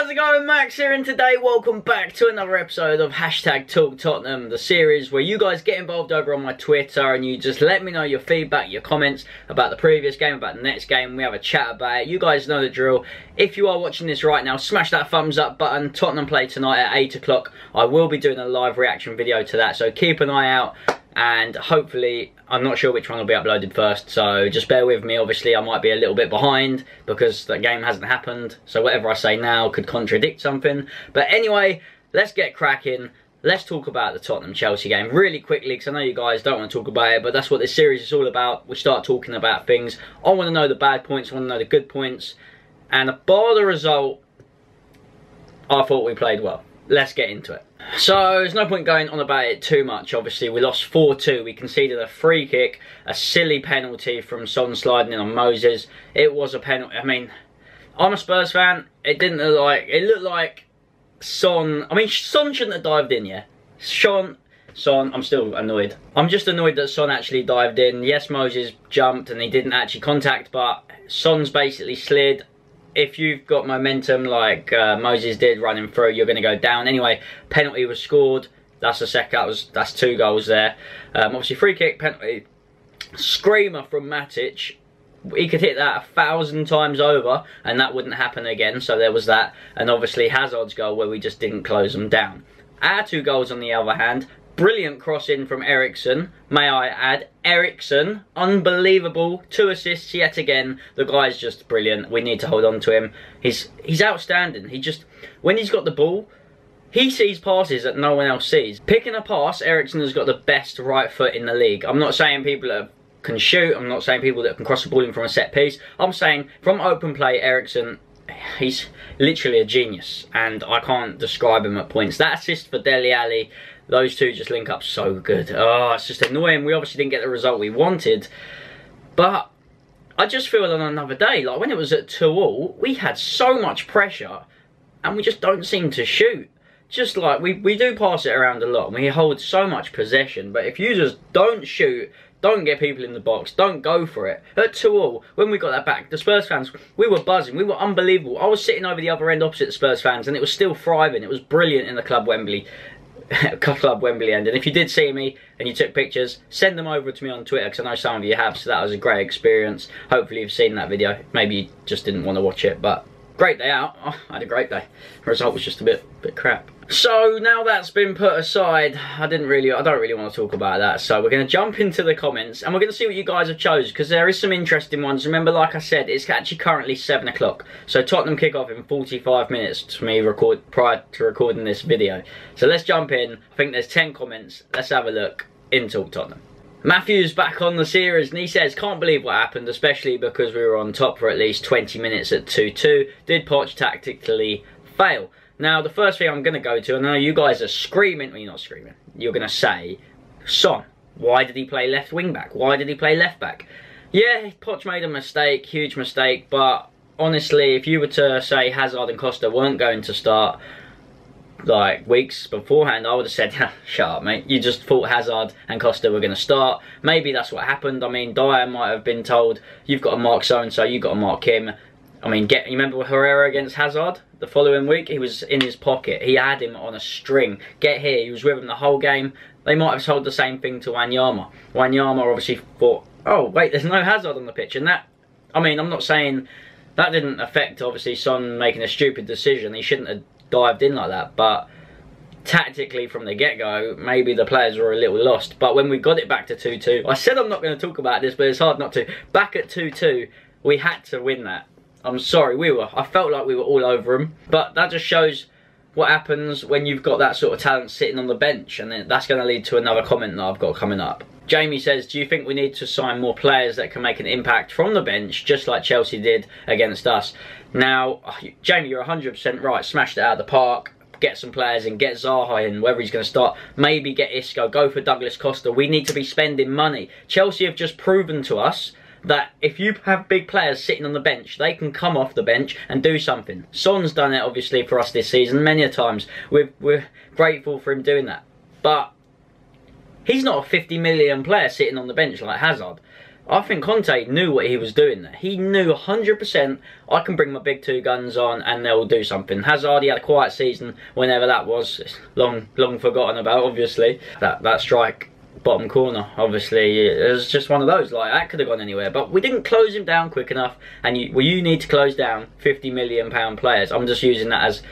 how's it going? Max here, and today welcome back to another episode of Hashtag Talk Tottenham, the series where you guys get involved over on my Twitter and you just let me know your feedback, your comments about the previous game, about the next game. We have a chat about it. You guys know the drill. If you are watching this right now, smash that thumbs up button. Tottenham play tonight at 8 o'clock. I will be doing a live reaction video to that, so keep an eye out. And hopefully, I'm not sure which one will be uploaded first, so just bear with me. Obviously, I might be a little bit behind because the game hasn't happened, so whatever I say now could contradict something. But anyway, let's get cracking. Let's talk about the Tottenham-Chelsea game really quickly, because I know you guys don't want to talk about it, but that's what this series is all about. We start talking about things. I want to know the bad points, I want to know the good points. And bar the result, I thought we played well. Let's get into it. So, there's no point going on about it too much. Obviously, we lost 4-2. We conceded a free kick, a silly penalty from Son sliding in on Moses. It was a penalty. I mean, I'm a Spurs fan. It didn't look like... It looked like Son... I mean, Son shouldn't have dived in, yeah? Son, I'm still annoyed. I'm just annoyed that Son actually dived in. Yes, Moses jumped and he didn't actually contact, but Son's basically slid. If you've got momentum like Moses did running through, you're going to go down. Anyway, penalty was scored. That's that's 2 goals there. Obviously, free kick, penalty, screamer from Matic. He could hit that 1,000 times over, and that wouldn't happen again. So there was that, and obviously Hazard's goal where we just didn't close them down. Our 2 goals, on the other hand. Brilliant cross in from Eriksen, may I add. Eriksen, unbelievable, 2 assists yet again. The guy's just brilliant. We need to hold on to him. He's outstanding. He just, when he's got the ball, he sees passes that no one else sees. Picking a pass, Eriksen has got the best right foot in the league. I'm not saying people that can shoot. I'm not saying people that can cross the ball in from a set piece. I'm saying from open play, Eriksen, he's literally a genius, and I can't describe him at points. That assist for Dele Alli, those 2 just link up so good. Oh, it's just annoying. We obviously didn't get the result we wanted, but I just feel on another day, like when it was at 2-2, we had so much pressure and we just don't seem to shoot. Just like, we do pass it around a lot and we hold so much possession, but if you just don't shoot, don't get people in the box, don't go for it. At 2-2, when we got that back, the Spurs fans, we were buzzing, we were unbelievable. I was sitting over the other end opposite the Spurs fans and it was still thriving. It was brilliant in the Club Wembley end. And if you did see me and you took pictures, send them over to me on Twitter, because I know some of you have, so that was a great experience. Hopefully you've seen that video. Maybe you just didn't want to watch it, but great day out. Oh, I had a great day. The result was just a bit crap. So now that's been put aside, I don't really want to talk about that. So we're going to jump into the comments and we're going to see what you guys have chose, because there is some interesting ones. Remember, like I said, it's actually currently 7 o'clock. So Tottenham kick off in 45 minutes to me prior to recording this video. So let's jump in. I think there's 10 comments. Let's have a look in Talk Tottenham. Matthew's back on the series and he says, can't believe what happened, especially because we were on top for at least 20 minutes at 2-2. Did Poch tactically fail? Now, the first thing I'm going to go to, I know you guys are screaming, well, you're not screaming, you're going to say, Son, why did he play left wing back? Why did he play left back? Yeah, Poch made a mistake, huge mistake, but honestly, if you were to say Hazard and Costa weren't going to start like weeks beforehand, I would have said, shut up, mate. You just thought Hazard and Costa were going to start. Maybe that's what happened. I mean, Dyer might have been told, you've got to mark so-and-so, you've got to mark him. I mean, you remember Herrera against Hazard? The following week, he was in his pocket. He had him on a string. Get here, he was with him the whole game. They might have told the same thing to Wanyama. Wanyama obviously thought, oh, wait, there's no Hazard on the pitch. And that, I mean, I'm not saying that didn't affect, obviously, Son making a stupid decision. He shouldn't have dived in like that. But tactically, from the get-go, maybe the players were a little lost. But when we got it back to 2-2, I said I'm not going to talk about this, but it's hard not to. Back at 2-2, we had to win that. I'm sorry, I felt like we were all over him. But that just shows what happens when you've got that sort of talent sitting on the bench. And then that's going to lead to another comment that I've got coming up. Jamie says, do you think we need to sign more players that can make an impact from the bench, just like Chelsea did against us? Now, Jamie, you're 100% right. Smashed it out of the park. Get some players in. Get Zaha in, whether he's going to start. Maybe get Isco. Go for Douglas Costa. We need to be spending money. Chelsea have just proven to us that if you have big players sitting on the bench, they can come off the bench and do something. Son's done it, obviously, for us this season many a times. We're grateful for him doing that. But he's not a 50 million player sitting on the bench like Hazard. I think Conte knew what he was doing there. He knew 100%, I can bring my big two guns on and they'll do something. Hazard, he had a quiet season whenever that was. It's long forgotten about, obviously. That strike, bottom corner, obviously, it was just one of those. Like, that could have gone anywhere. But we didn't close him down quick enough. And you need to close down £50 million players. I'm just using that as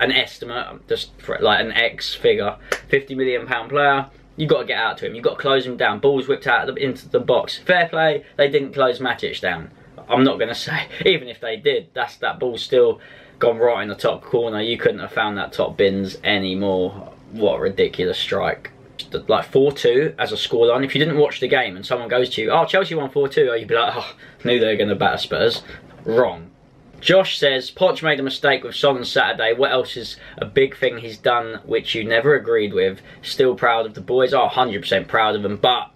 an estimate, just for like an X figure. £50 million player. You've got to get out to him. You've got to close him down. Ball's whipped out into the box. Fair play, they didn't close Matic down. I'm not going to say. Even if they did, that ball's still gone right in the top corner. You couldn't have found that top bins anymore. What a ridiculous strike. Like 4-2 as a scoreline. If you didn't watch the game and someone goes to you, oh, Chelsea won 4-2, you'd be like, oh, knew they were going to batter Spurs. Wrong. Josh says, Poch made a mistake with Son on Saturday. What else is a big thing he's done which you never agreed with? Still proud of the boys? Oh, 100% proud of them. But,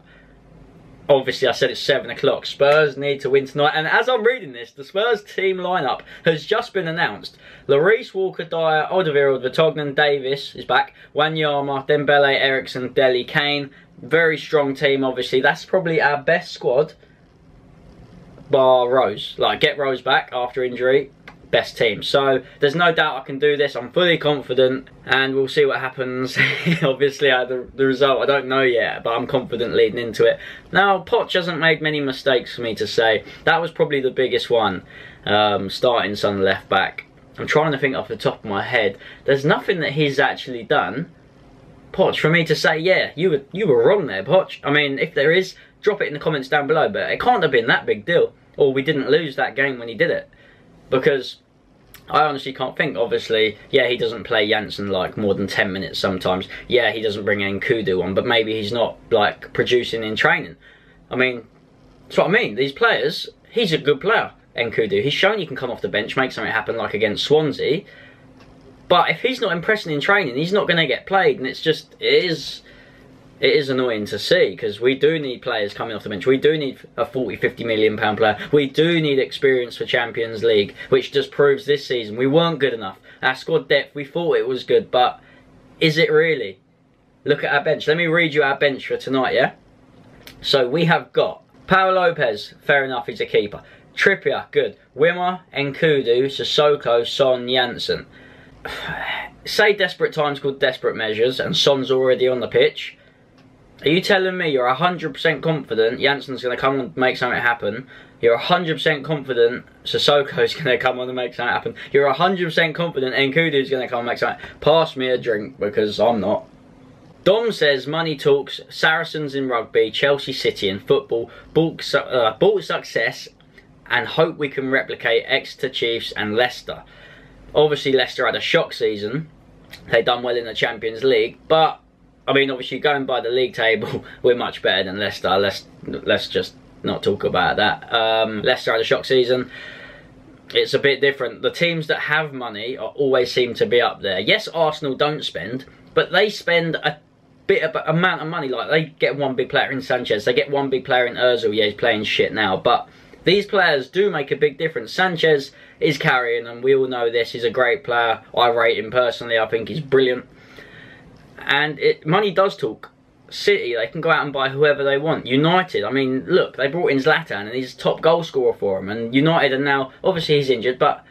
obviously, I said it's 7 o'clock. Spurs need to win tonight. And as I'm reading this, the Spurs team lineup has just been announced. Lloris, Walker, Dyer, Alderweireld, Vertonghen, Davis is back. Wanyama, Dembele, Eriksen, Dele, Kane. Very strong team, obviously. That's probably our best squad. Bar Rose. Like, get Rose back after injury, best team. So there's no doubt I can do this. I'm fully confident and we'll see what happens. Obviously the result I don't know yet, but I'm confident leading into it. Now Poch hasn't made many mistakes for me to say. That was probably the biggest one, starting Son left back. I'm trying to think off the top of my head. There's nothing that he's actually done, Poch, for me to say, yeah, you were wrong there, Poch. I mean, if there is, drop it in the comments down below, but it can't have been that big deal. Or we didn't lose that game when he did it. Because I honestly can't think. Obviously, yeah, he doesn't play Janssen like more than 10 minutes sometimes. Yeah, he doesn't bring Nkudu on, but maybe he's not like producing in training. I mean, that's what I mean. These players, he's a good player, Nkudu. He's shown he can come off the bench, make something happen like against Swansea. But if he's not impressing in training, he's not going to get played. And it's just, it is annoying to see, because we do need players coming off the bench. We do need a 40-50 million pound player. We do need experience for Champions League, which just proves this season we weren't good enough. Our squad depth, we thought it was good, but is it really? Look at our bench. Let me read you our bench for tonight, yeah? So we have got Pau Lopez, fair enough, he's a keeper. Trippier, good. Wimmer, Nkudu, Sissoko, Son, Janssen. Say desperate times called desperate measures, and Son's already on the pitch. Are you telling me you're 100% confident Janssen's going to come and make something happen? You're 100% confident Sissoko's going to come on and make something happen? You're 100% confident Nkudu's going to come and make something happen? Pass me a drink, because I'm not. Dom says, money talks, Saracens in rugby, Chelsea City in football, bulk success, and hope we can replicate Exeter Chiefs and Leicester. Obviously Leicester had a shock season. They done well in the Champions League, but I mean, obviously, going by the league table, we're much better than Leicester. Let's just not talk about that. Leicester had a shock season. It's a bit different. The teams that have money always seem to be up there. Yes, Arsenal don't spend, but they spend a bit of amount of money. Like, they get one big player in Sanchez. They get one big player in Ozil. Yeah, he's playing shit now, but these players do make a big difference. Sanchez is carrying them. We all know this. He's a great player. I rate him personally. I think he's brilliant. And money does talk. City, they can go out and buy whoever they want. United, I mean, look, they brought in Zlatan and he's top goal scorer for them. And United are now, obviously he's injured, but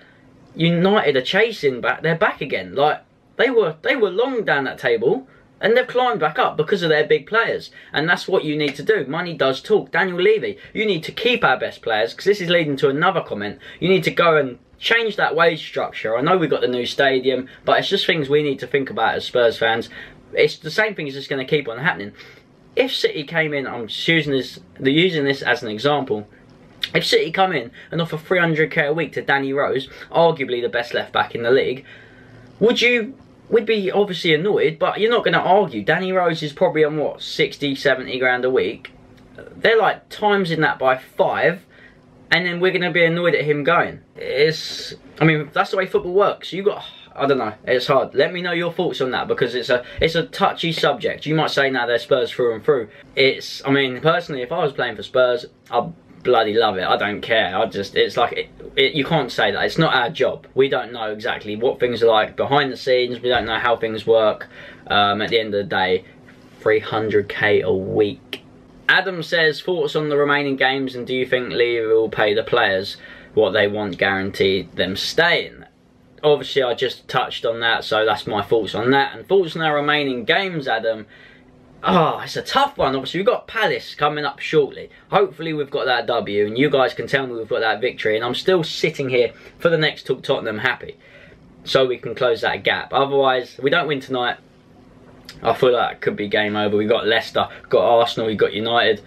United are chasing back. They're back again. Like, they were long down that table and they've climbed back up because of their big players. And that's what you need to do. Money does talk. Daniel Levy, you need to keep our best players, because this is leading to another comment. You need to go and change that wage structure. I know we've got the new stadium, but it's just things we need to think about as Spurs fans. It's the same thing is just going to keep on happening. If City came in, I'm just using this as an example. If City come in and offer 300k a week to Danny Rose, arguably the best left back in the league, we'd be obviously annoyed, but you're not going to argue. Danny Rose is probably on what, 60, 70 grand a week. They're like timesing that by 5, and then we're going to be annoyed at him going. I mean, that's the way football works. I don't know, it's hard. Let me know your thoughts on that, because it's a touchy subject. You might say, now they're Spurs through and through. I mean, personally, if I was playing for Spurs, I'd bloody love it. I don't care. It's like, you can't say that. It's not our job. We don't know exactly what things are like behind the scenes. We don't know how things work. At the end of the day, 300k a week. Adam says, thoughts on the remaining games, and do you think Lever will pay the players what they want, guaranteed them staying? Obviously, I just touched on that, so that's my thoughts on that. And thoughts on our remaining games, Adam. Oh, it's a tough one. Obviously, we've got Palace coming up shortly. Hopefully, we've got that W, and you guys can tell me we've got that victory. And I'm still sitting here for the next Talk Tottenham happy, so we can close that gap. Otherwise, if we don't win tonight, I feel like it could be game over. We've got Leicester, got Arsenal, we've got United.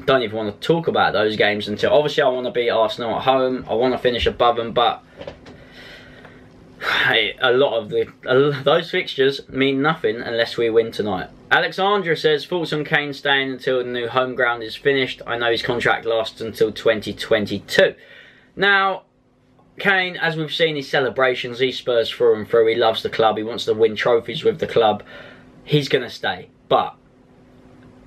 Don't even want to talk about those games until... Obviously, I want to beat Arsenal at home. I want to finish above them, but... a lot of those fixtures mean nothing unless we win tonight. Alexandra says, thoughts on Kane staying until the new home ground is finished. I know his contract lasts until 2022. Now, Kane, as we've seen his celebrations, he's Spurs through and through. He loves the club. He wants to win trophies with the club. He's going to stay. But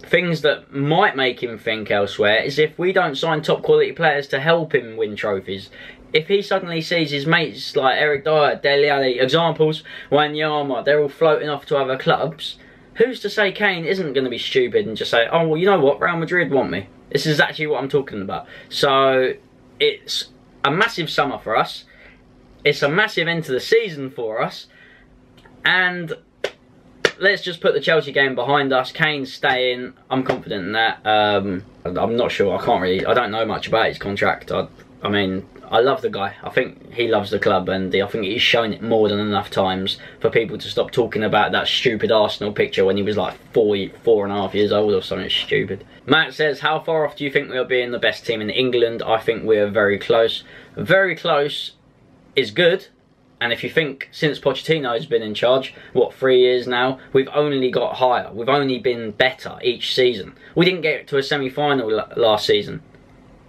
things that might make him think elsewhere is if we don't sign top quality players to help him win trophies. If he suddenly sees his mates like Eric Dyer, Dele Alli, examples, Wanyama, they're all floating off to other clubs, who's to say Kane isn't going to be stupid and just say, oh, well, you know what, Real Madrid want me. This is actually what I'm talking about. So it's a massive summer for us. It's a massive end to the season for us. And let's just put the Chelsea game behind us. Kane's staying. I'm confident in that. I'm not sure. I don't know much about his contract. I mean, I love the guy. I think he loves the club, and I think he's shown it more than enough times for people to stop talking about that stupid Arsenal picture when he was like 4.5 years old or something stupid. Matt says, how far off do you think we'll be in the best team in England? I think we're very close. Very close is good. And if you think since Pochettino's been in charge, what, 3 years now, we've only got higher. We've only been better each season. We didn't get to a semi-final last season.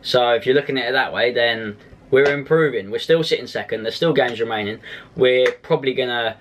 So if you're looking at it that way, then we're improving. We're still sitting second. There's still games remaining. We're probably going to...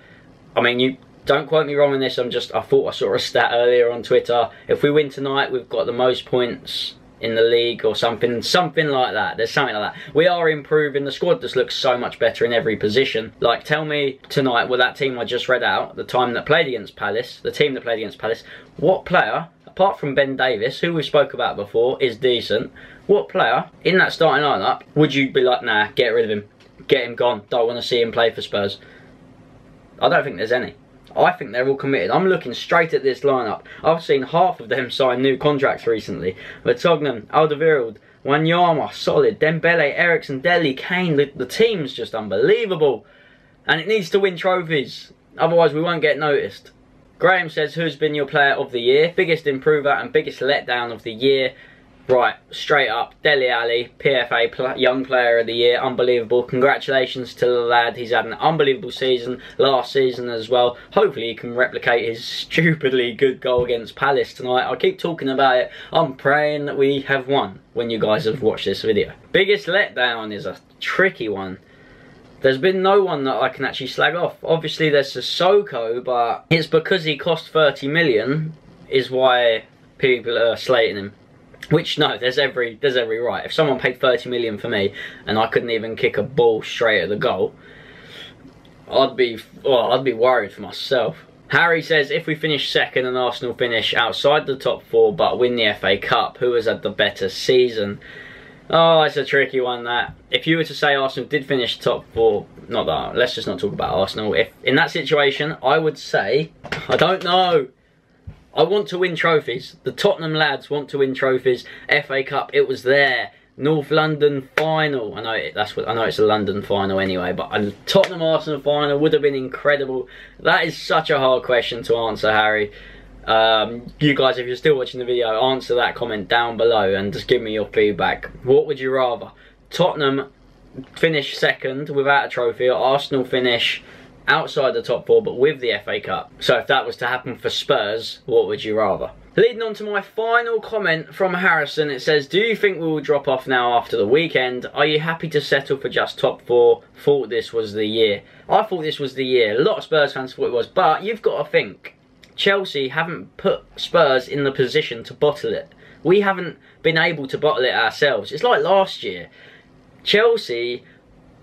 I mean, you don't quote me wrong on this. I thought I saw a stat earlier on Twitter. If we win tonight, we've got the most points in the league or something like that. There's something like that. We are improving. The squad just looks so much better in every position. Like, tell me tonight, with that team I just read out, the team that played against Palace, what player, apart from Ben Davis, who we spoke about before, is decent, what player in that starting lineup would you be like, nah, get rid of him, get him gone, don't want to see him play for Spurs? I don't think there's any. I think they're all committed. I'm looking straight at this lineup. I've seen half of them sign new contracts recently. Vertonghen, Alderweireld, Wanyama, solid. Dembele, Eriksen, Dele, Kane. The team's just unbelievable. And it needs to win trophies. Otherwise we won't get noticed. Graham says, who's been your player of the year? Biggest improver and biggest letdown of the year? Right, straight up, Dele Alli, PFA Young Player of the Year, unbelievable. Congratulations to the lad, he's had an unbelievable season, last season as well. Hopefully he can replicate his stupidly good goal against Palace tonight. I keep talking about it, I'm praying that we have won when you guys have watched this video. Biggest letdown is a tricky one. There's been no one that I can actually slag off. Obviously there's Sissoko, but it's because he cost 30 million is why people are slating him. Which, no, there's every right. If someone paid 30 million for me and I couldn't even kick a ball straight at the goal, I'd be worried for myself. Harry says, if we finish second and Arsenal finish outside the top 4 but win the FA Cup, who has had the better season? Oh, it's a tricky one, that. If you were to say Arsenal did finish top 4, not that, let's just not talk about Arsenal. If in that situation, I would say, I don't know. I want to win trophies. The Tottenham lads want to win trophies. FA Cup, it was there. North London final. I know it's a London final anyway, but a Tottenham Arsenal final would have been incredible. That is such a hard question to answer, Harry. You guys, if you're still watching the video, answer that comment down below and just give me your feedback. What would you rather? Tottenham finish second without a trophy, or Arsenal finish outside the top 4 but with the FA Cup? So if that was to happen for Spurs, what would you rather? Leading on to my final comment from Harrison, it says, do you think we will drop off now after the weekend? Are you happy to settle for just top 4? Thought this was the year. I thought this was the year. A lot of Spurs fans thought it was, but you've got to think, Chelsea haven't put Spurs in the position to bottle it. We haven't been able to bottle it ourselves. It's like last year. Chelsea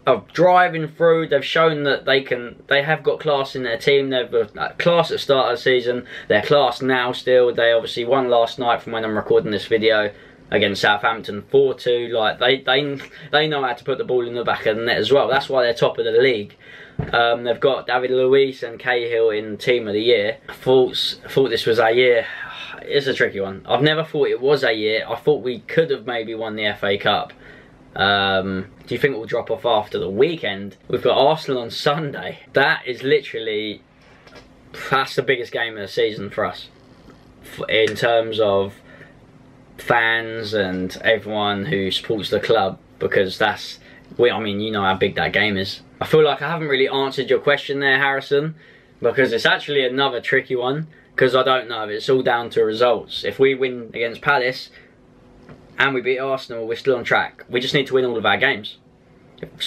of driving through. They've shown that they have got class in their team. They've got class at the start of the season. They're class now still. They obviously won last night from when I'm recording this video against Southampton 4-2. Like they know how to put the ball in the back of the net as well. That's why they're top of the league. They've got David Luiz and Cahill in Team of the Year. I thought this was our year. It's a tricky one. I've never thought it was our year. I thought we could have maybe won the FA Cup. Do you think it will drop off after the weekend? We've got Arsenal on Sunday. That is literally, that's the biggest game of the season for us, in terms of fans and everyone who supports the club, because that's, I mean, you know how big that game is. I feel like I haven't really answered your question there, Harrison, because it's actually another tricky one, because I don't know. It's all down to results. If we win against Palace and we beat Arsenal, we're still on track. We just need to win all of our games.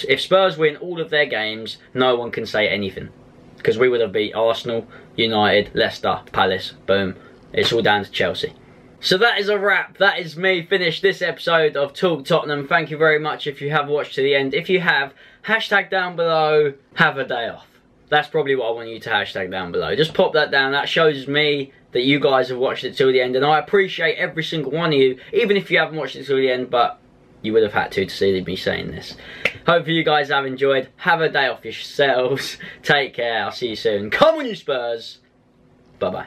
If Spurs win all of their games, no one can say anything, because we would have beat Arsenal, United, Leicester, Palace, boom. It's all down to Chelsea. So that is a wrap. That is me finished this episode of Talk Tottenham. Thank you very much if you have watched to the end. If you have, hashtag down below, have a day off. That's probably what I want you to hashtag down below. Just pop that down. That shows me that you guys have watched it till the end. And I appreciate every single one of you, even if you haven't watched it till the end, but you would have had to see me saying this. Hopefully you guys have enjoyed. Have a day off yourselves. Take care. I'll see you soon. Come on, you Spurs. Bye-bye.